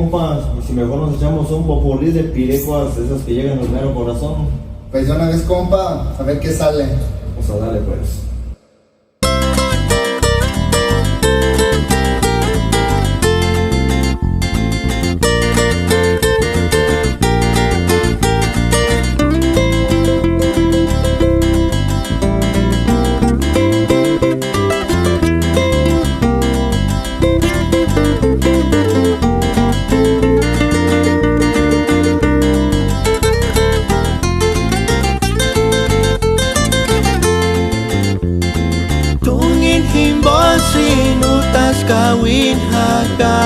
compas, y si mejor nos echamos un popurrí de pirecuas, esas que llegan al mero corazón. Pues de una vez, compa, a ver qué sale. Vamos a darle pues. Sinutas kawin haka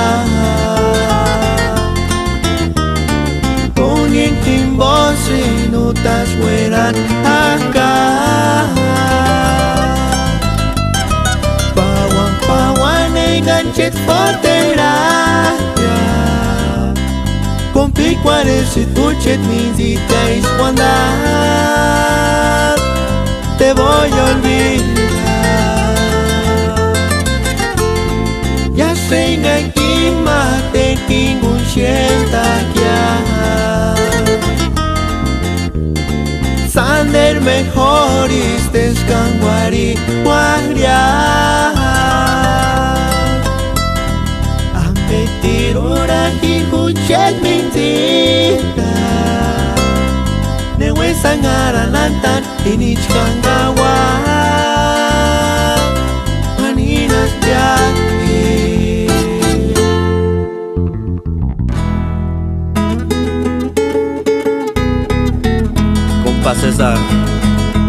Tungin himbon sinutas weran haka Pawang-pawang ay ganchet potera Compli cuares si tuchet visitáis cuandar Te voy a olvidar Ya sei aquí mate kingun sienta ya Sander mejor istes kangwari guardia Ambe tirora hihuchet mentira Newe sangaranantan inich kangawa Maninas jati César,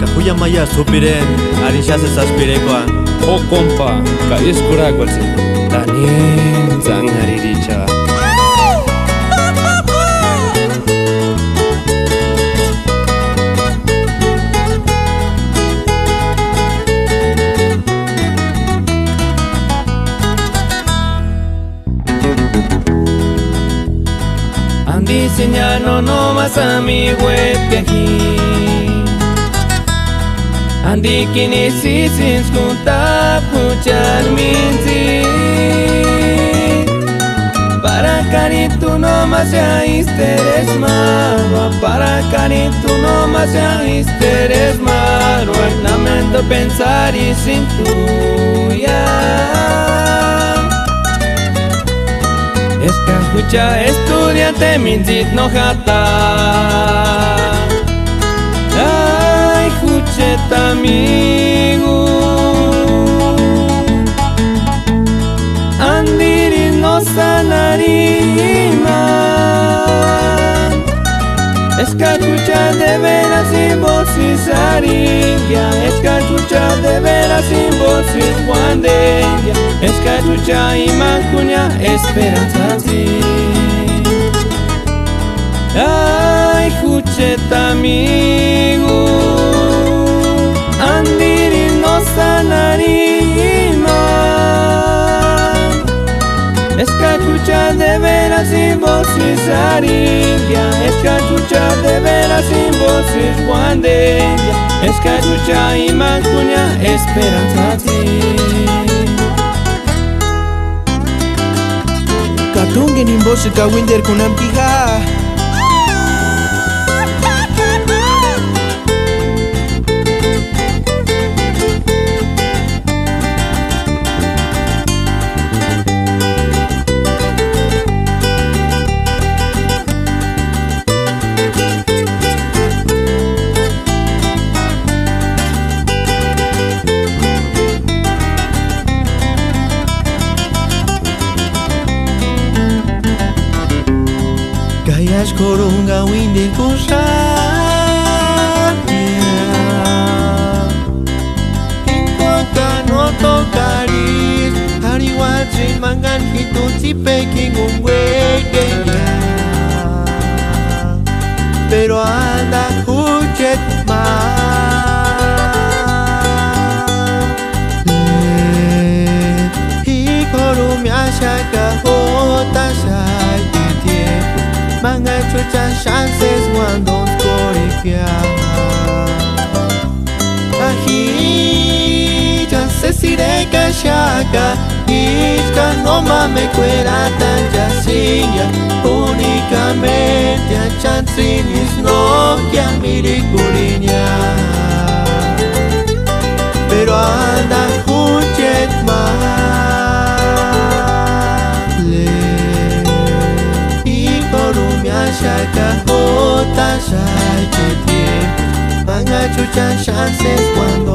Cajuya Maya supiren, Arishas aspirequa. Oh compa, Kayes Kurakwalse, Tanin Zang Hariricha. Andi señano no más a mi web que aquí Andi kini si sin skunta puchar minzi Para cari tú no más ya isteres malo Para cari tú no más ya isteres malo Lamento pensar y sin tuya Escucha estudiante minzit no jata Ay, escuchet amigo Andiri no sanarima Escucha de veras sin voz y saringia Escucha de veras sin voz y guanderia Escucha y mancuña esperanza ti Ay, escuchet amigo Andiri no sanarima Escucha de veras sin voz y saringia Escucha de veras sin voz y guanderia Escucha y mancuña esperanza ti Katungen imbosi kawinder kunam kija Kayas korunga winde kusha Inkoka no tokaris Hariwatsin mangan hitutsi peking ungwekeya Pero anda huchet Hikoru miashaka hota shai Manga chucha chances cuando corifia Ahi chances iré cachaka Ishkan no mames cuela tan yacilla, únicamente a chantrinis no que a miricuriña. Pero anda juchet male y por un yashaka jota shai que tiempo van a chuchar chances cuando